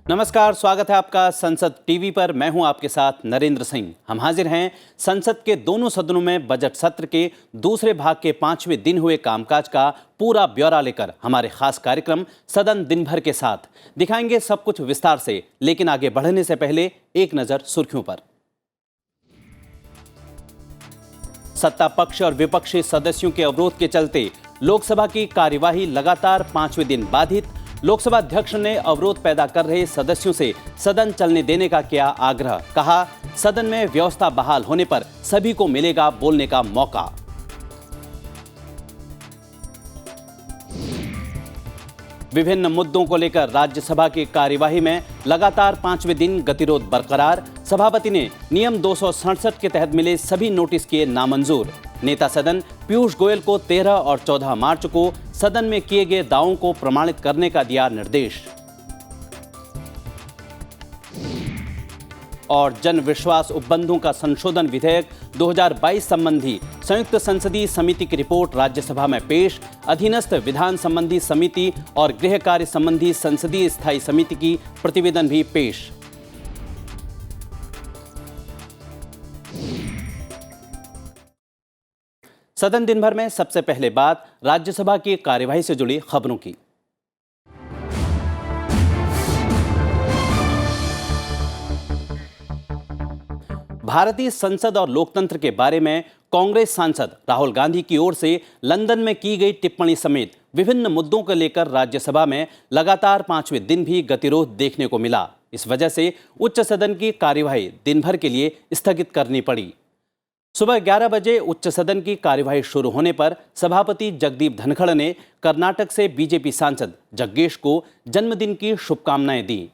नमस्कार, स्वागत है आपका संसद टीवी पर। मैं हूं आपके साथ नरेंद्र सिंह। हम हाजिर हैं संसद के दोनों सदनों में बजट सत्र के दूसरे भाग के 5वें दिन हुए कामकाज का पूरा ब्यौरा लेकर हमारे खास कार्यक्रम सदन दिन भर के साथ दिखाएंगे सब कुछ विस्तार से। लेकिन आगे बढ़ने से पहले एक नजर सुर्खियों पर। सत्ता पक्ष और विपक्षी सदस्यों के अवरोध के चलते लोकसभा की कार्यवाही लगातार 5वें दिन बाधित। लोकसभा अध्यक्ष ने अवरोध पैदा कर रहे सदस्यों से सदन चलने देने का किया आग्रह। कहा, सदन में व्यवस्था बहाल होने पर सभी को मिलेगा बोलने का मौका। विभिन्न मुद्दों को लेकर राज्यसभा की कार्यवाही में लगातार 5वें दिन गतिरोध बरकरार। सभापति ने नियम 267 के तहत मिले सभी नोटिस किए नामंजूर। नेता सदन पीयूष गोयल को 13 और 14 मार्च को सदन में किए गए दावों को प्रमाणित करने का दिया निर्देश। और जन विश्वास उपबंधों का संशोधन विधेयक 2022 संबंधी संयुक्त संसदीय समिति की रिपोर्ट राज्यसभा में पेश। अधीनस्थ विधान संबंधी समिति और गृह कार्य संबंधी संसदीय स्थायी समिति की प्रतिवेदन भी पेश। सदन दिन भर में सबसे पहले बात राज्यसभा की कार्यवाही से जुड़ी खबरों की। भारतीय संसद और लोकतंत्र के बारे में कांग्रेस सांसद राहुल गांधी की ओर से लंदन में की गई टिप्पणी समेत विभिन्न मुद्दों को लेकर राज्यसभा में लगातार 5वें दिन भी गतिरोध देखने को मिला। इस वजह से उच्च सदन की कार्यवाही दिन भर के लिए स्थगित करनी पड़ी। सुबह 11 बजे उच्च सदन की कार्यवाही शुरू होने पर सभापति जगदीप धनखड़ ने कर्नाटक से बीजेपी सांसद जग्गेश को जन्मदिन की शुभकामनाएं दी।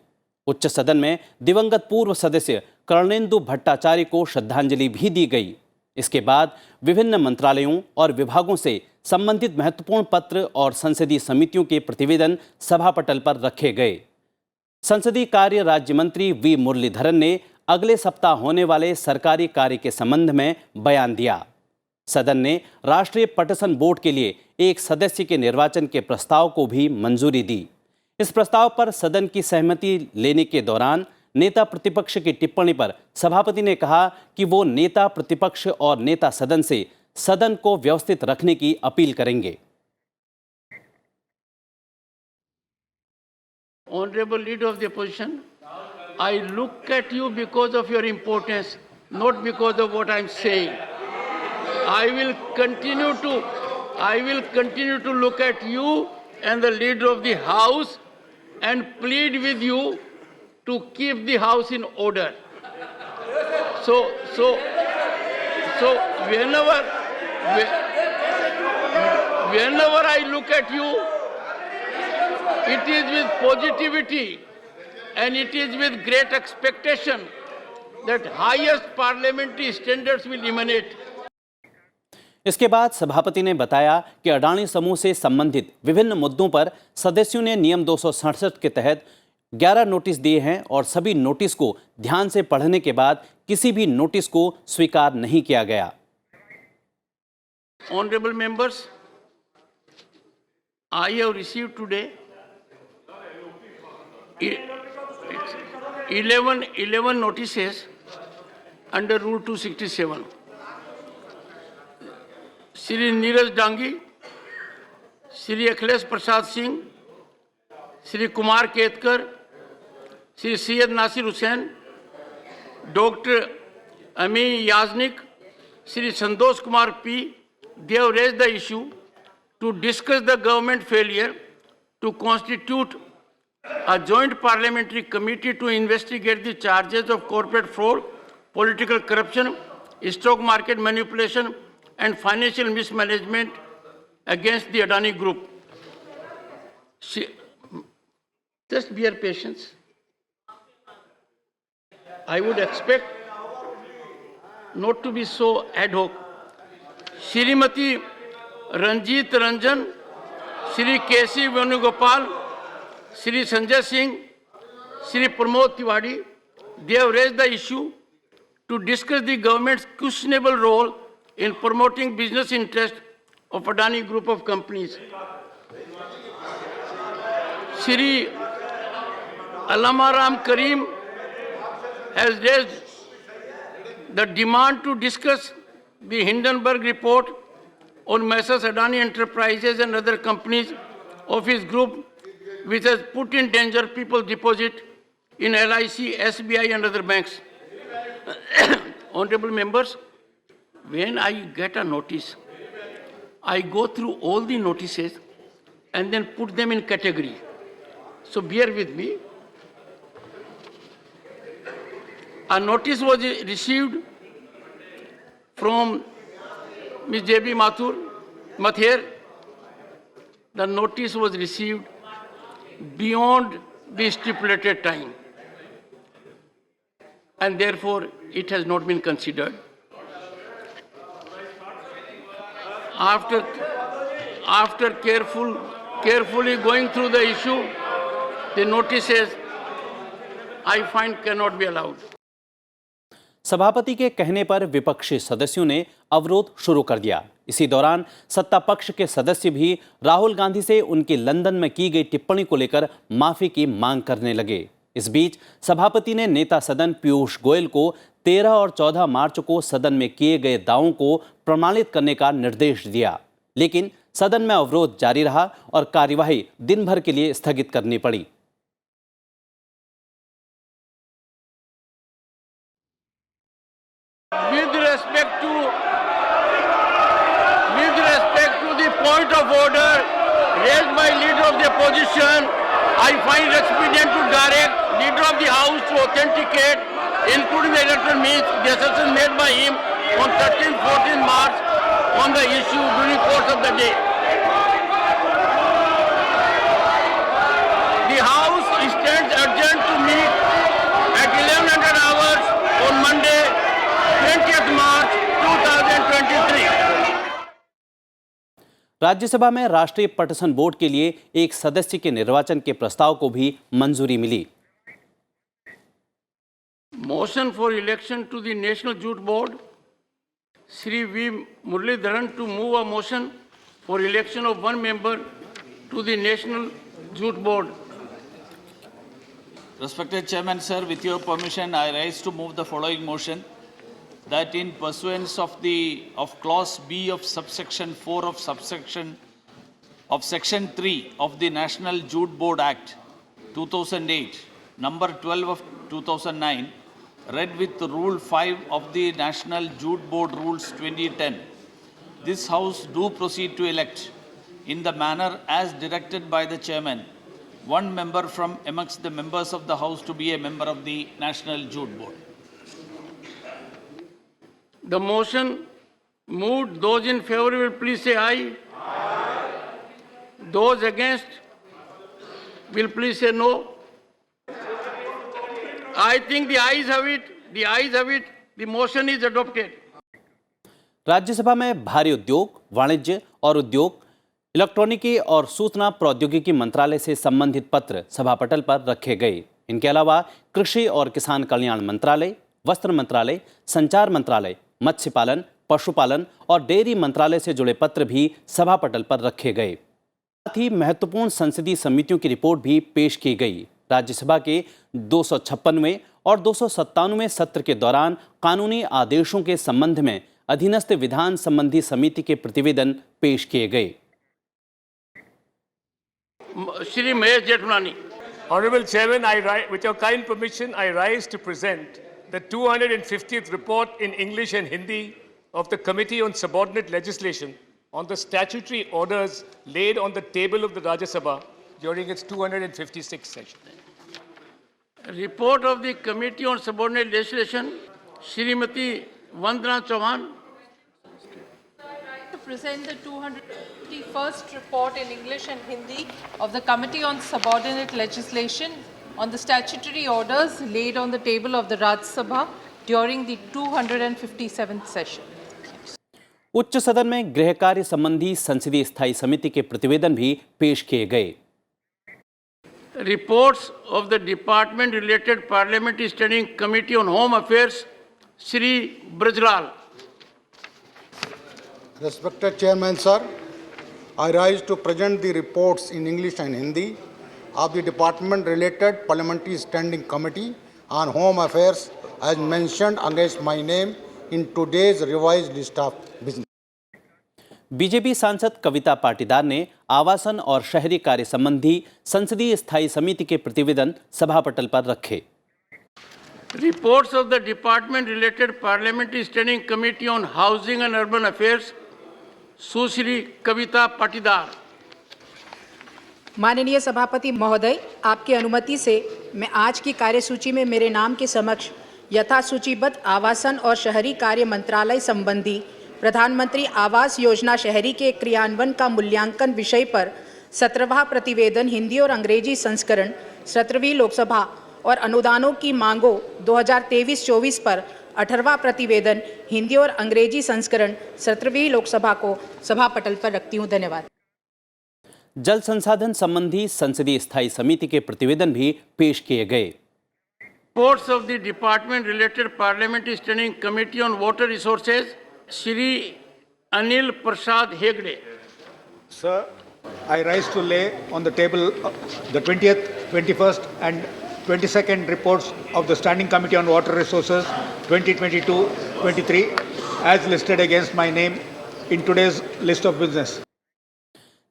उच्च सदन में दिवंगत पूर्व सदस्य कर्णेंदु भट्टाचार्य को श्रद्धांजलि भी दी गई। इसके बाद विभिन्न मंत्रालयों और विभागों से संबंधित महत्वपूर्ण पत्र और संसदीय समितियों के प्रतिवेदन सभापटल पर रखे गए। संसदीय कार्य राज्य मंत्री वी मुरलीधरन ने अगले सप्ताह होने वाले सरकारी कार्य के संबंध में बयान दिया। सदन ने राष्ट्रीय पटसन बोर्ड के लिए एक सदस्य के निर्वाचन के प्रस्ताव को भी मंजूरी दी। इस प्रस्ताव पर सदन की सहमति लेने के दौरान नेता प्रतिपक्ष की टिप्पणी पर सभापति ने कहा कि वो नेता प्रतिपक्ष और नेता सदन से सदन को व्यवस्थित रखने की अपील करेंगे। Honorable Leader of the Opposition, I look at you because of your importance, not because of what I'm saying. I will continue to look at you and the Leader of the House and plead with you to keep the House in order. So whenever I look at you, it is with positivity and it is with great expectation that highest parliamentary standards will emanate. इसके बाद सभापति ने बताया कि अडानी समूह से संबंधित विभिन्न मुद्दों पर सदस्यों ने नियम 267 के तहत 11 नोटिस दिए हैं और सभी नोटिस को ध्यान से पढ़ने के बाद किसी भी नोटिस को स्वीकार नहीं किया गया। Honorable members, I have received today 11 notices under Rule 267. Shri Neeraj Dangi, Shri Akhilesh Prasad Singh, Shri Kumar Ketkar, Shri Syed Nasir Hussain, Dr. Ami Yaznik, Shri Santosh Kumar P. They have raised the issue to discuss the government failure to constitute a joint parliamentary committee to investigate the charges of corporate fraud, political corruption, stock market manipulation, and financial mismanagement against the Adani Group. Just bear patience. I would expect not to be so ad hoc. Shrimati Ranjit Ranjan, Shri K.C. Venugopal, Shri Sanjay Singh, Shri Pramod Tiwari, they have raised the issue to discuss the government's questionable role in promoting business interests of Adani Group of companies. Shri Allama Ram Karim has raised the demand to discuss the Hindenburg report on Messrs. Adani Enterprises and other companies of his group, which has put in danger people's deposit in LIC, SBI and other banks. Honorable members, when I get a notice, I go through all the notices and then put them in category. So bear with me. A notice was received from Ms. J.B. Mathur. The notice was received beyond the stipulated time, and therefore it has not been considered. After carefully going through the issue, the notices I find cannot be allowed. सभापति के कहने पर विपक्षी सदस्यों ने अवरोध शुरू कर दिया। इसी दौरान सत्ता पक्ष के सदस्य भी राहुल गांधी से उनकी लंदन में की गई टिप्पणी को लेकर माफी की मांग करने लगे। इस बीच सभापति ने नेता सदन पीयूष गोयल को 13 और 14 मार्च को सदन में किए गए दावों को प्रमाणित करने का निर्देश दिया, लेकिन सदन में अवरोध जारी रहा और कार्यवाही दिन भर के लिए स्थगित करनी पड़ी। With respect to the point of order raised by leader of the opposition, I find it expedient to direct leader of the house to authenticate, including the electoral means, the assertions made by him on 13-14 March on the issue during course of the day. The house stands adjourned to meet at 1100 hours on Monday, 20th March 2023. Rajya Sabha में राष्ट्रीय पटसन board के लिए एक सदस्य के निर्वाचन के प्रस्ताव को भी मंजूरी मिली। Motion for election to the National Jute Board, Shri V. Muralidharan to move a motion for election of one member to the National Jute Board. Respected Chairman, sir, with your permission, I rise to move the following motion, that in pursuance of clause B of subsection 4 of section 3 of the National Jute Board Act 2008, number 12 of 2009, read with Rule 5 of the National Jute Board Rules 2010, this House do proceed to elect, in the manner as directed by the Chairman, one member from amongst the members of the House to be a member of the National Jute Board. The motion moved. Those in favor will please say aye. Aye. Those against will please say no. I think the ayes have it. The ayes have it. The motion is adopted. Rajya Sabha में भारी उद्योग, वाणिज्य और उद्योग, इलेक्ट्रॉनिकी और सूचना प्रौद्योगिकी मंत्रालय से संबंधित पत्र सभापटल पर रखे गए। इनके अलावा कृषि और किसान कल्याण मंत्रालय, वस्त्र मंत्रालय, संचार मंत्रालय, मत्स्य पालन, पशुपालन और डेयरी मंत्रालय से जुड़े पत्र भी सभापटल पर रखे गए। साथ ही महत्वपूर्ण संसदीय समितियों की रिपोर्ट भी पेश की गई। राज्यसभा के 256वें और 297वें सत्र के दौरान कानूनी आदेशों के संबंध में अधीनस्थ विधान संबंधी समिति के प्रतिवेदन पेश किए गए। Shri Mahesh Jethmalani. Honorable Chairman, with your kind permission, I rise to present the 250th report in English and Hindi of the Committee on Subordinate Legislation on the statutory orders laid on the table of the Rajya Sabha during its 256th session. Report of the Committee on Subordinate Legislation, Shrimati Vandana Chauhan. To present the 251st report in English and Hindi of the Committee on Subordinate Legislation on the statutory orders laid on the table of the Rajya Sabha during the 257th session. उच्च सदन में गृह कार्य संबंधी संसदीय स्थायी समिति के प्रतिवेदन भी पेश किए गए। Reports of the Department Related Parliamentary Standing Committee on Home Affairs, Shri Brajlal. Respected Chairman, sir, I rise to present the reports in English and Hindi of the department-related Parliamentary Standing Committee on Home Affairs as mentioned against my name in today's revised list of business. BJP सांसद कविता पाटीदार ने आवासन और शहरी कार्य संबंधी संसदीय स्थायी समिति के प्रतिवेदन सभा पटल पर रखे। Reports of the department-related Parliamentary Standing Committee on Housing and Urban Affairs, सुश्री कविता पाटीदार। माननीय सभापति महोदय, आपकी अनुमति से मैं आज की कार्यसूची में मेरे नाम के समक्ष यथासूचीबद्ध आवासन और शहरी कार्य मंत्रालय संबंधी प्रधानमंत्री आवास योजना शहरी के क्रियान्वयन का मूल्यांकन विषय पर 17वां प्रतिवेदन हिंदी और अंग्रेजी संस्करण 17वीं लोकसभा और अनुदानों की मांगों 2023-24 पर 18वां प्रतिवेदन हिंदी और अंग्रेजी संस्करण 17वीं लोकसभा को सभा पटल पर रखती हूँ। धन्यवाद। जल संसाधन संबंधी संसदीय स्थायी समिति के प्रतिवेदन भी पेश किए गए। Reports of the department-related Parliamentary Standing Committee on Water Resources, Shri Anil Prasad Hegde. Sir, I rise to lay on the table the 20th, 21st and 22nd reports of the Standing Committee on Water Resources 2022-23 as listed against my name in today's list of business.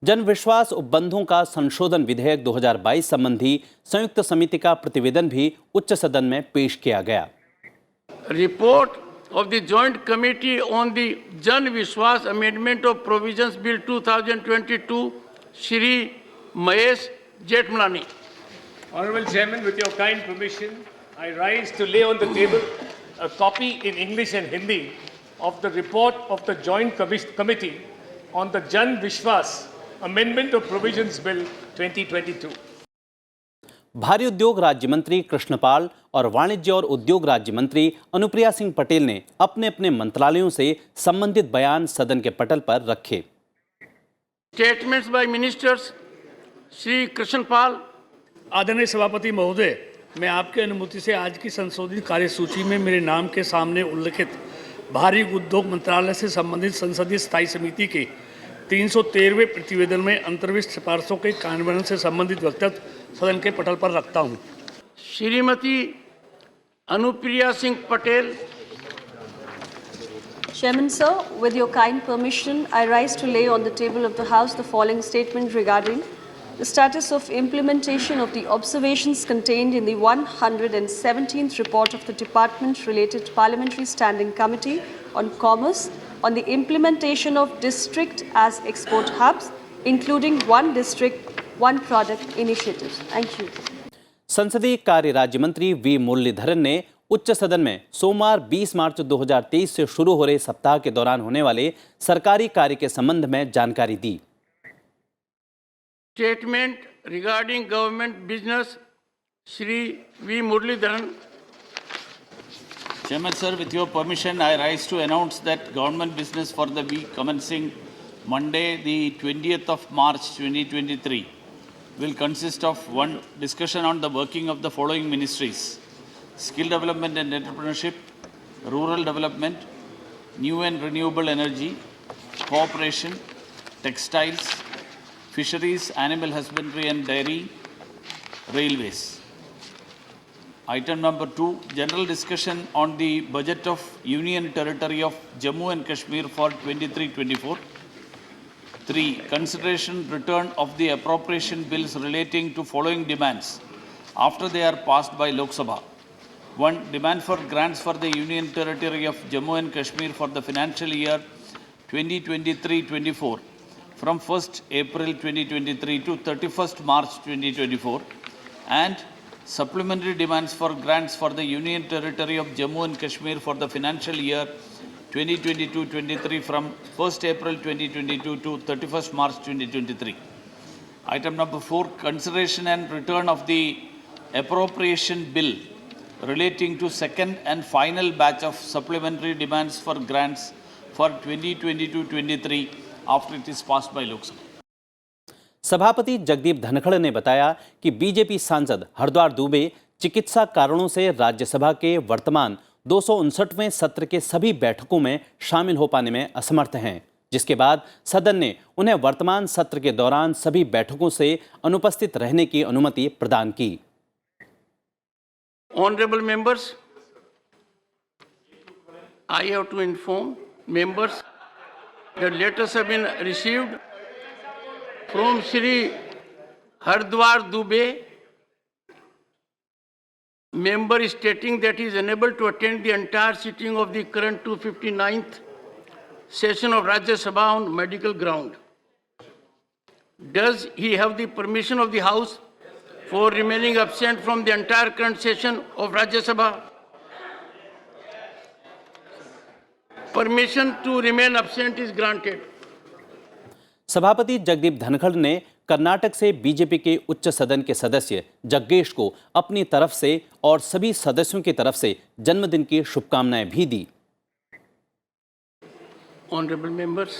जन विश्वास उपबंधों का संशोधन विधेयक 2022 संबंधी संयुक्त समिति का प्रतिवेदन भी उच्च सदन में पेश किया गया। Report of the Joint Committee on the Jan Vishwas Amendment of Provisions Bill 2022, Shri Mahesh Jethmalani. Honorable Chairman, with your kind permission, I rise to lay on the table a copy in English and Hindi of the report of the Joint Committee on the Jan Vishwas Amendment of Provisions Bill 2022. भारी उद्योग राज्य मंत्री कृष्णपाल और वाणिज्य और उद्योग राज्य मंत्री अनुप्रिया सिंह पटेल ने अपने अपने मंत्रालयों से संबंधित बयान सदन के पटल पर रखे। Statements by ministers, Shri Krishnapal. आदरणीय सभापति महोदय, मैं आपकी अनुमति से आज की संशोधित कार्यसूची में मेरे नाम के सामने उल्लिखित भारी उद्योग मंत्रालय से संबंधित संसदीय स्थायी समिति के 313वें प्रतिवेदन में अंतर्विष्ट सिफारिशों के कार्यान्वयन से संबंधित वक्तव्य सदन के पटल पर रखता हूं। Shrimati Anupriya Singh Patel. Chairman sir, with your kind permission, I rise to lay on the table of the House the following statement regarding the status of implementation of the observations contained in the 117th report of the Department-related Parliamentary Standing Committee on Commerce on the implementation of district as export hubs, including one district, one product initiatives. Thank you. संसदीय कार्य राज्य मंत्री we Muraleedharan ने उच्च सदन में सोमवार 20 मार्च 2023 से शुरू हो रहे सप्ताह के दौरान होने वाले सरकारी कार्य के संबंध में जानकारी दी। Statement regarding government business, Shri V Muraleedharan. Chairman sir, with your permission, I rise to announce that government business for the week commencing Monday, the 20th of March 2023, will consist of one, discussion on the working of the following ministries: skill development and entrepreneurship, rural development, new and renewable energy, cooperation, textiles, fisheries, animal husbandry and dairy, railways. Item number 2, general discussion on the budget of Union Territory of Jammu and Kashmir for 23-24. 3, consideration return of the appropriation bills relating to following demands after they are passed by Lok Sabha. 1, demand for grants for the Union Territory of Jammu and Kashmir for the financial year 2023-24 from 1st April 2023 to 31st March 2024, and supplementary demands for grants for the Union Territory of Jammu and Kashmir for the financial year 2022-23 from 1st April 2022 to 31st March 2023. Item number 4, consideration and return of the appropriation bill relating to second and final batch of supplementary demands for grants for 2022-23 after it is passed by Lok Sabha. सभापति जगदीप धनखड़ ने बताया कि BJP सांसद हरद्वार दुबे चिकित्सा कारणों से राज्यसभा के वर्तमान 259वें सत्र के सभी बैठकों में शामिल हो पाने में असमर्थ हैं। जिसके बाद सदन ने उन्हें वर्तमान सत्र के दौरान सभी बैठकों से अनुपस्थित रहने की अनुमति प्रदान की। Honorable members, I have to inform members that letters have been received from Shri Hardwar Dubey, member stating that he is unable to attend the entire sitting of the current 259th session of Rajya Sabha on medical ground. Does he have the permission of the House for remaining absent from the entire current session of Rajya Sabha? Permission to remain absent is granted. सभापति जगदीप धनखड़ ने कर्नाटक से BJP के उच्च सदन के सदस्य जग्गेश को अपनी तरफ से और सभी सदस्यों की तरफ से जन्मदिन की शुभकामनाएं भी दी। Honorable members,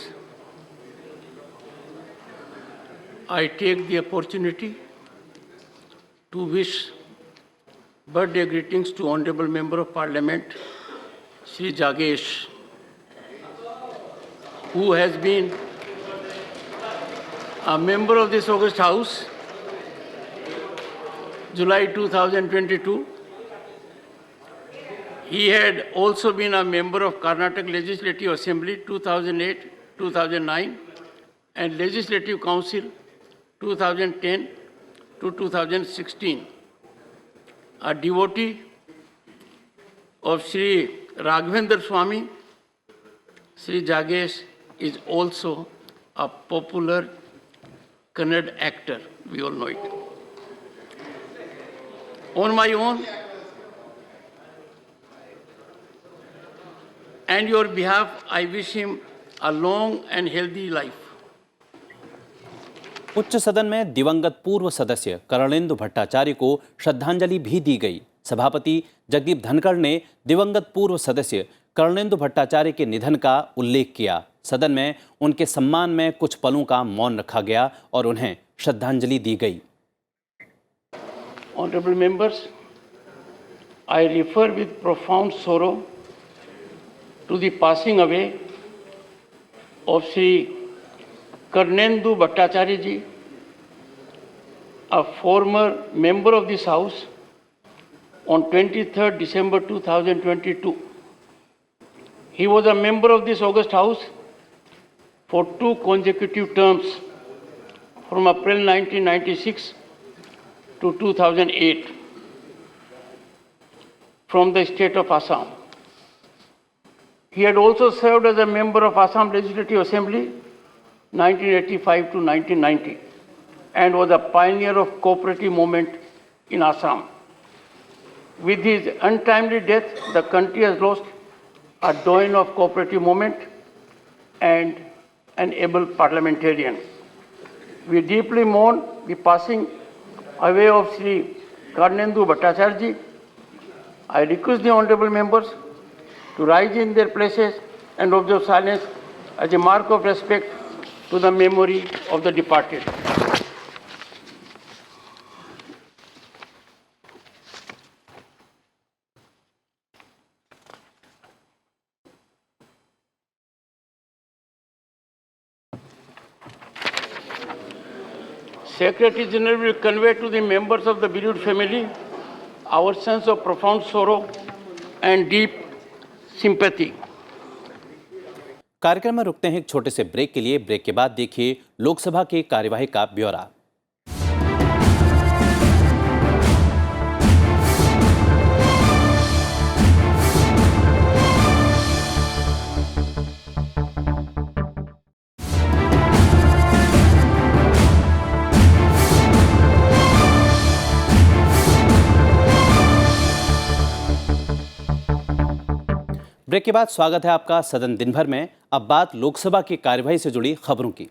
I take the opportunity to wish birthday greetings to Honorable Member of Parliament, Shri Jaggesh, who has been a member of this August House, July 2022. He had also been a member of Karnataka Legislative Assembly 2008-2009 and Legislative Council 2010 to 2016. A devotee of Sri Raghavendra Swami, Sri Jaggesh is also a popular Kannada actor. We all know it. On my own and your behalf, I wish him a long and healthy life. उच्च सदन में दिवंगत पूर्व सदस्य कर्णेंदु भट्टाचार्य को श्रद्धांजलि भी दी गई। सभापति जगदीप धनखड़ ने दिवंगत पूर्व सदस्य कर्णेंदु भट्टाचार्य के निधन का उल्लेख किया। सदन में उनके सम्मान में कुछ पलों का मौन रखा गया और उन्हें श्रद्धांजलि दी गई। Honorable members, I refer with profound sorrow to the passing away of Sri Karnendu Bhattacharya ji, a former member of this House, on 23rd December 2022. He was a member of this August House for 2 consecutive terms from April 1996 to 2008 from the state of Assam. He had also served as a member of Assam Legislative Assembly 1985 to 1990 and was a pioneer of cooperative movement in Assam. With his untimely death, the country has lost a doyen of cooperative movement and an able parliamentarian. We deeply mourn the passing away of Sri Karnendu Bhattacharya ji. I request the honorable members to rise in their places and observe silence as a mark of respect to the memory of the departed. Secretary General will convey to the members of the bereaved family our sense of profound sorrow and deep sympathy. कार्यक्रम में रुकते हैं एक छोटे से break के लिए। Break के बाद देखिए लोकसभा की कार्यवाही का ब्यौरा। ब्रेक के बाद स्वागत है आपका सदन दिन भर में। अब बात लोकसभा की कार्यवाही से जुड़ी खबरों की।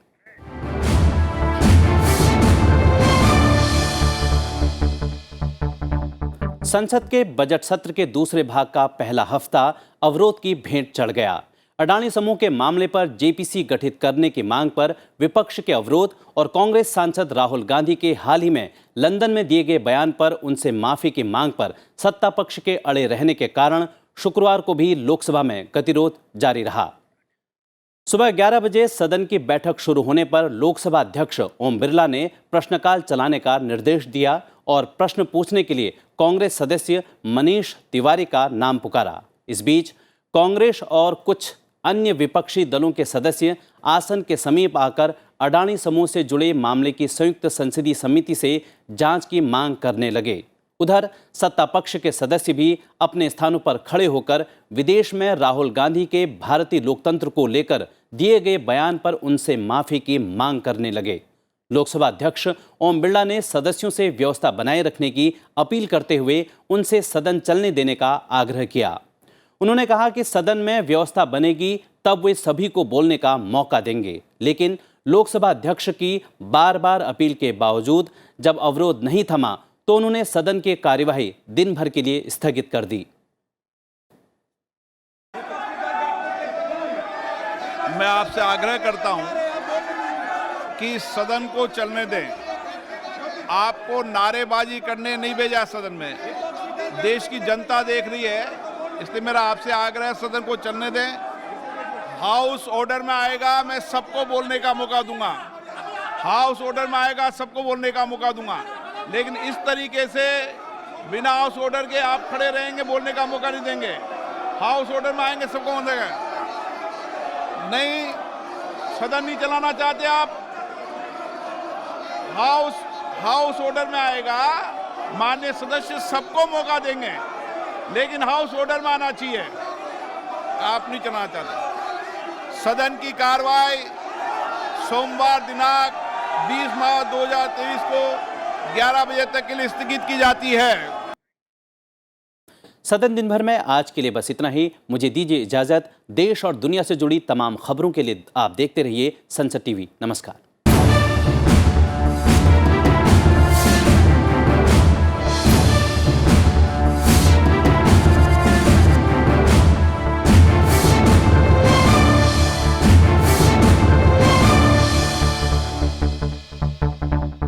संसद के बजट सत्र के दूसरे भाग का पहला हफ्ता अवरोध की भेंट चढ़ गया। अडानी समूह के मामले पर जेपीसी गठित करने की मांग पर विपक्ष के अवरोध और कांग्रेस सांसद राहुल गांधी के हाल ही में लंदन में दिए गए बयान पर उनसे माफी की मांग पर सत्ता पक्ष के अड़े रहने के कारण शुक्रवार को भी लोकसभा में गतिरोध जारी रहा। सुबह 11 बजे सदन की बैठक शुरू होने पर लोकसभा अध्यक्ष ओम बिरला ने प्रश्नकाल चलाने का निर्देश दिया और प्रश्न पूछने के लिए कांग्रेस सदस्य मनीष तिवारी का नाम पुकारा। इस बीच कांग्रेस और कुछ अन्य विपक्षी दलों के सदस्य आसन के समीप आकर अडानी समूह से जुड़े मामले की संयुक्त संसदीय समिति से जांच की मांग करने लगे। उधर सत्ता पक्ष के सदस्य भी अपने स्थानों पर खड़े होकर विदेश में राहुल गांधी के भारतीय लोकतंत्र को लेकर दिए गए बयान पर उनसे माफी की मांग करने लगे। लोकसभा अध्यक्ष ओम बिरला ने सदस्यों से व्यवस्था बनाए रखने की अपील करते हुए उनसे सदन चलने देने का आग्रह किया। उन्होंने कहा कि सदन में व्यवस्था बनेगी तब वे सभी को बोलने का मौका देंगे, लेकिन लोकसभा अध्यक्ष की बार बार अपील के बावजूद जब अवरोध नहीं थमा तो उन्होंने सदन की कार्यवाही दिन भर के लिए स्थगित कर दी। मैं आपसे आग्रह करता हूं कि सदन को चलने दें। आपको नारेबाजी करने नहीं भेजा सदन में, देश की जनता देख रही है, इसलिए मेरा आपसे आग्रह है सदन को चलने दें। हाउस ऑर्डर में आएगा, मैं सबको बोलने का मौका दूंगा। हाउस ऑर्डर में आएगा, सबको बोलने का मौका दूंगा, लेकिन इस तरीके से बिना हाउस ऑर्डर के आप खड़े रहेंगे, बोलने का मौका नहीं देंगे। हाउस ऑर्डर में आएंगे, सबको बोलेगा। नहीं, सदन नहीं चलाना चाहते आप, हाउस ऑर्डर में आएगा, माननीय सदस्य सबको मौका देंगे, लेकिन हाउस ऑर्डर में आना चाहिए। आप नहीं चलाना चाहते। सदन की कार्रवाई सोमवार दिनांक 20 मार्च 2023 को 11 बजे तक के लिए स्थगित की जाती है। सदन दिन भर में आज के लिए बस इतना ही। मुझे दीजिए इजाजत। देश और दुनिया से जुड़ी तमाम खबरों के लिए आप देखते रहिए संसद टीवी। नमस्कार।